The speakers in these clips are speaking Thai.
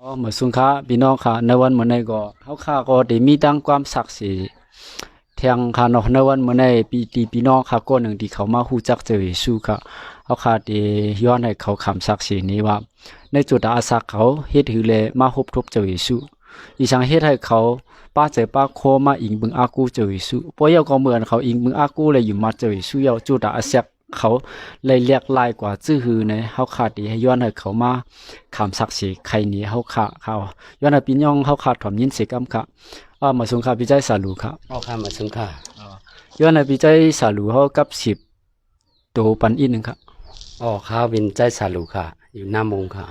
อ๋อเหมือนสุงค่ะพี่น้องค่ะในวันเมื่อในก็เขาค่ะก็ได้มีตั้งความศักดิ์สิทธิ์เทียงค่ะเนาะในวันเมื่อในปีตีพี่น้องค่ะก็หนึ่งที่เขามาฮู้จักเจอเยซูค่ะเขาค่ะได้ย้อนให้เขาคำศักดิ์สิทธิ์นี้ว่าในจุดอาศักเขาเฮ็ดหือเลยมาพบทบเจอเยซูอีสังเฮ็ดให้เขาป้าเจอป้าโคมาอิงบึงอากูเจอเยซูเพราะเยาก็เหมือนเขาอิงบึงอากูเลยอยู่มาเจอเยซูเยาจุดอาศักเขาเลยเรียกลายกว่าชื่อหือในเขาขาดดีให้ย้อนให้เขามาคำศักดิ์สิทธิ์ใครนี้เขาขาเขาย้อนให้พี่น้องเขาขาดถอมยินเสียกำค่ะมาสงค่าพี่ใจสาลูค่ะอ๋อค่ะมาถึงค่ะย้อนให้พี่ใจสาลูเขากับสิบตัวปันอีกหนึ่งค่ะอ๋อเขาเป็นใจสาลูค่ะอยู่หน้ามงค่ะ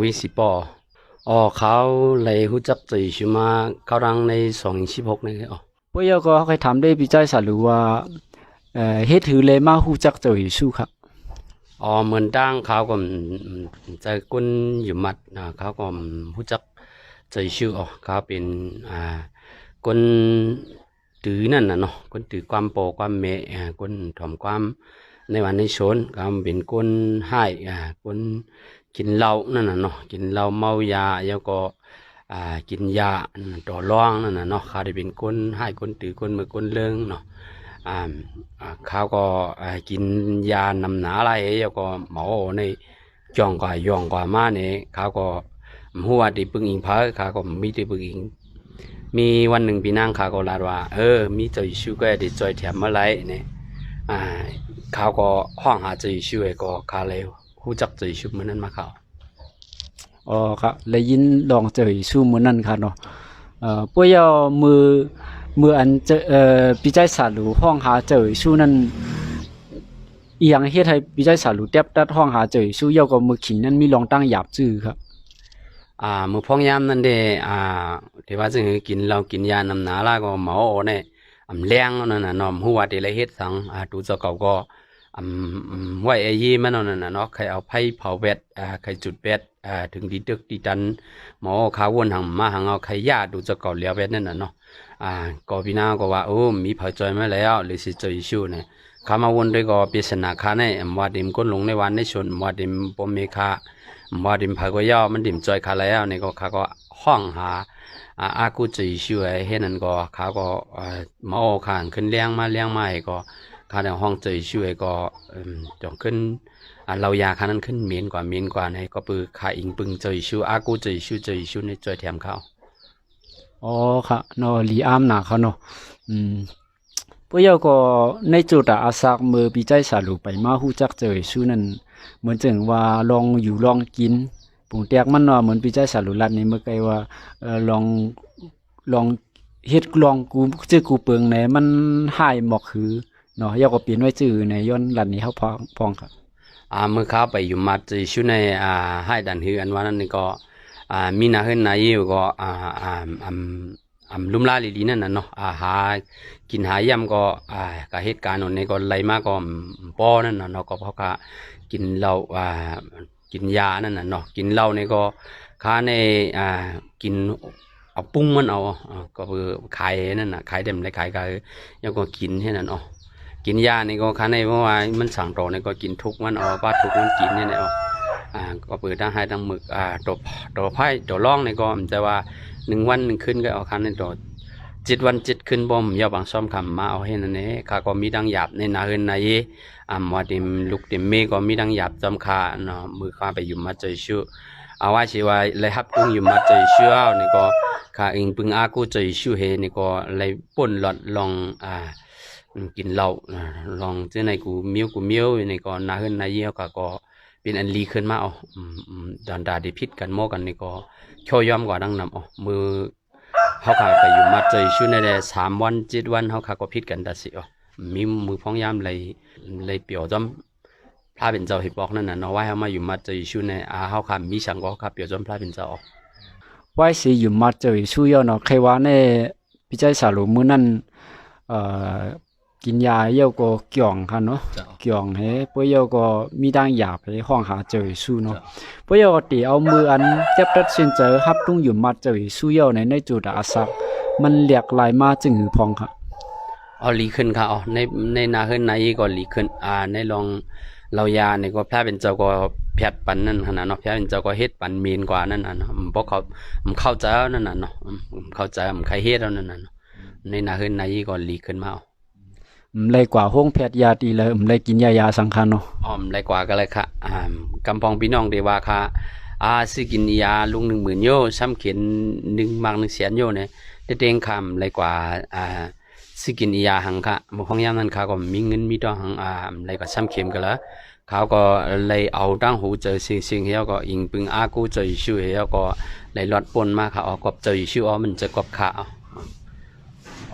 วิสิปออ๋อเขาเลยรู้จักใจชิมาเขาดังใน2016นี่อ๋อพวกเยาก็เคยถามได้พี่ใจสาลูว่าเฮ็ดถือเลยมาฮู้จักเจ้าเยซูค่ะอ๋อเหมือนดังเขาก็ใจกุนอยู่มัดนะเขาก็รู้จักใจชื่ออ๋อเขาเป็นคนถือนั่นน่ะเนาะคนถือความโปความเมคนถ่อมความในวันในชนเขาเป็นคนให้คนกินเหล้านั่นน่ะเนาะกินเหล้าเมายาแล้วก็กินยาต่อรองนั่นน่ะเนาะเขาได้เป็นคนให้คนถือคนมือคนเลิงเนาะอ่าเขาก็กินยานำหนาอะไรแล้วก็หมอในจ่องกว่าย่องกว่ามาเนี่ยเขาก็หัวที่ปึงอิงเพอเขาก็มีที่ปึงอิงมีวันหนึ่งพี่นางเขาก็ลาดว่ามีเจ้าอิชูก็ได้จอยแถมมาไรเนี่ยอ่าเขาก็ห้องหาเจ้าอิชูก็เขาเลยรู้จักเจ้าอิชูเหมือนนั้นมาเขาอ๋อค่ะเลยยินลองเจอเยซูมื้อนั้นค่ะเนาะพวกเยามืออันเจอพี่ใจสาลูห้องหาเจอเยซูนั้นอีหยังเฮ็ดให้พี่ใจสาลูแทบตัดห้องหาเจอเยซูเยาก็มือขิงนั้นมีลองตั้งหยาบจื้อครับมือพ้องยามนั่นเด้ที่ว่าจึงกินเรากินยานำหนาลาก็หมอเนี่ยแรงนั่นน่ะเนาะหัวที่ละเฮ็ดสังตูเจ้าเก่าก็ไว้ไอ้ยี่มันนั่นน่ะเนาะใครเอาไผเผาแบตใครจุดแบตถึงดีตึกดีตันหมอขาวนหังมาหังเอาใครญาดูเจ้าเก่าเลี้ยวแบตนั่นน่ะเนาะก็พี่นาก็ว่าโอ้มีเผาจอยมาแล้วหรือสิเจออิชูเนี่ยขามาวนด้วยก็ปริศนาคาในว่าดิมก้นลงในวันในชนว่าดิมปมเมคาว่าดิมพาก็ย่อมันดิมจอยคาแล้วเนี่ยก็เขาก็ห้องหาอากูเจออิชูไอ้เฮ็ดนั่นก็เขาก็หมอข้างขึ้นเลี้ยงมาให้ก็ข้าในห้องเจออิชูไอ้ก็จองขึ้นเรายาคันนั้นขึ้นเมียนกว่าในก็ปือขาอิงปึงเจออิชูอากูเจออิชูในจอยแถมเขาอ๋อค่ะเนาะลีอามหนาเขาเนาะอืมพวกเยาก็ในจุดอาศักมือพี่ใจสาลูไปมาฮู้จักเจอเยซูนั้นเหมือนจึงว่าลองอยู่ลองกินปุ่งแตกมันเนาะเหมือนพี่ใจสาลูรัดนี่เมื่อไกลว่าลองเฮ็ดลองกูชื่อกูเปิงไหนมันหายหมอกคือเนาะเยาก็เปลี่ยนไว้ชื่อในย้อนรัดนี้เฮาพองครับเมื่อเขาไปอยู่มาเจออิชูในให้ดันฮืออันว่านั้นนี่ก็มีนาเฮิรนายอยู่ก็ลุ่มลาลีนั่นน่ะเนาะหากินหายำก็กับเหตุการณ์นั้นก็ไล่มาก็ป้อนั่นน่ะเนาะก็เพราะว่ากินเหล้ากินยานั่นน่ะเนาะกินเหล้านี่ก็ค้าในกินเอาปุ้งมันเอาก็คือขายนั่นน่ะขายเต็มเลยขายก็ยังก็กินแค่นั้นอ๋อกินยานี่ก็ค้าในเพราะว่ามันสั่งต่อนี่ก็กินทุกมันเอาป้าทุกมันกินนี่แหละก็เปิดทั้งให้ทั้งหมึกตัวไผ่ตัวร่องนี่ก็มันจะว่า1 วัน 1 คืนก็เอาคันในตัว7 วัน 7 คืนบ่มยาบางซ้อมคำมาเอาให้นั่นเองข้าก็มีดังหยาบในนาเฮินนายว่าดิมลูกดิมเมก็มีดังหยาบจำคาเนาะมือข้าไปอยู่มาเจอชูเอาว่าชีว่าเลยฮับตุ้งอยู่มาเจอชูเอานี่ก็ข้าเองปึงอากูเจอชูเฮนี่ก็เลยป่นหลอดลองกินเหล้าลองเจ้าในกูเมียวนี่ก็นาเฮินนายเขาก็เป็นอันลีขึ้นมาเอาดอนดาดิพิษกันโมกันนี่ก็ช่วยยอมกว่าดังนำอ๋อมือเขาขาไปอยู่มาเจอชื่อในแต่3 วัน 7 วันเขาขาก็พิษกันแต่สิอ๋อมีมือพ้องยามเลยเปี่ยวจอมพระเป็นเจ้าหิบอกนั่นน่ะเนาะว่าเขามาอยู่มาเจอชื่อในเขาขามีสังก็ขาเปี่ยวจอมพระเป็นเจ้าอ๋อไว้สิอยู่มาเจอชูเยาเนาะใครว่าในพี่ใจสาลูมื้อนั้นเอ่อกินยาเยาก็เกี่ยงค่ะเนาะเกี่ยงให้พวกเยาก็มีดังหยาบให้ห้องหาเจอสู้เนาะพวกเยาก็ตีเอามืออันจับตัดสินใจครับตุ้งอยู่มาเจอสู้เยาในจุดอาศักมันเรียกลายมาจึงหือพองค่ะเอาลีขึ้นค่ะอ๋อในนาเฮิรนนายก็ลีขึ้นในลอง เรายาเนี่ยก็พระเป็นเจ้าก็แพทย์ปันนั่นขนาดเนาะพระเป็นเจ้าก็เฮ็ดปันเมนกว่านั่นน่ะเนาะเพราะเขาเข้าใจนั่นน่ะเนาะเข้าใจใครเฮ็ดแล้วนั่นน่ะเนาะในนาเฮือนนายก็หลีกขึ้นมาเลยกว่าห้องแพทย์ยาตีเลยเลยกินยาสังขารเนาะอ้อมไรกว่าก็เลยค่ะกำปองพี่น้องได้ว่าค่ะซื้อกินยาลุง10,000โยซ้ำเขียน1มัก1แสนโยเนี่ยได้เต็งคำไรกว่าซื้อกินยาหังค่ะบ่ของยามนั้นค่ะก็มีเงินมีดอกหังไรก็ซ้ำเข็มก็แล้วเขาก็เลยเอาตั้งหูเจอสิ่งเฮาก็อิงปึงอากูเจอชื่อเฮาก็เลยลดปนมาค่ะออกกับเจอชื่อมันจะกบค่ะ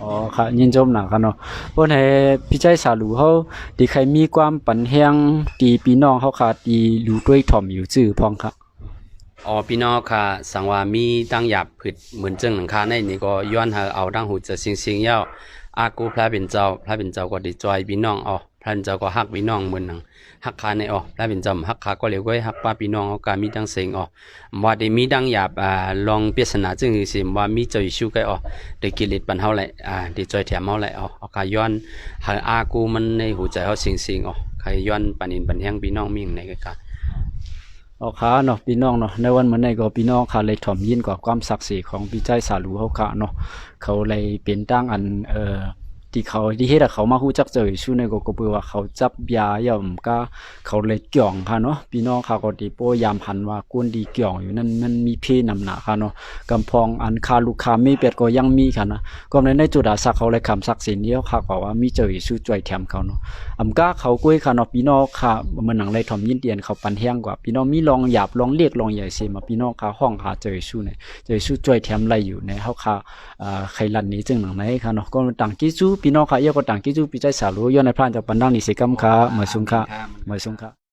อ๋อค่ะยินจมหนักค่ะเนาะเพราะในพี่ใจสารูเขาที่ใครมีความปันแห้งตีพี่น้องเขาค่ะตีรู้ด้วยถ่อมอยู่ซื่อพองค่ะพี่น้องค่ะสังว่ามีตั้งหยับผึดเหมือนจังหลังคาในนี่ก็ย้อนหาเอาตั้งหูจะสิ่งเย้าอากูพระเป็นเจ้าก็ได้จอยพี่น้องพระเป็นเจ้าก็ฮักพี่น้องเหมือนหนังฮักคาในพระเป็นเจ้าฮักคาก็เรียกว่าฮักป้าพี่น้องก็มีตั้งเสียงว่าได้มีตั้งหยับลองเปรียบนาจึงคือสิว่ามีใจชูก็ได้กิเลสปันเฮาแหละได้จอยแถมเฮาแหละก็ย้อนหาอากูมันในหัวใจเฮาสิ่งใครย้อนปันอินปันแห้งพี่น้องมีอย่างไหนก็ค่ะเนาะพี่น้องเนาะในวันมื้อนี้ก็พี่น้องค่ะเลยถ่อมยินกว่าความศักดิ์สิทธิ์ของพี่ใจสารูเขาค่ะเนาะเขาเลยเป็นตั้งอันที่เขาที่เฮ็ดเขามาฮู้จักเจอชูในก็เปือว่าเขาจับยาย่อมก็เขาเลยเกี่ยงค่ะเนาะพี่น้องค่ะก็ดีโปยามหันว่าก้นดีเกี่ยงอยู่นั่นมันมีเพนำหนาค่ะเนาะกำพองอันคาลูกค้ามีเป็ดก็ยังมีค่ะนะก็ในจุดอาศักเขาเลยคำศักดิ์สิทธิ์เดียวค่ะก็ว่ามีเจอชูจ่วยแถมเขาเนาะก้าเขากุ้ยค่ะเนาะพี่น้องค่ะมันหนังเลยถ่อมยินเตียนเขาปันแห้งกว่าพี่น้องมีลองหยาบลองเรียกลองใหญ่เสียมาพี่น้องค่ะห้องหาเจอชูเนี่ยเจอชูจ่วยแถมไรอยู่ในเฮาค่ะใครลันนี้จึงหนังไหนค่ะเนาะก็ต่างกิจูพี่น้องค่ะก็ต่างกิจูปีใจสารู้ย้อนในพระเจ้าปันดังนิสิกรรมค่ะเหมือนสุงค่ะ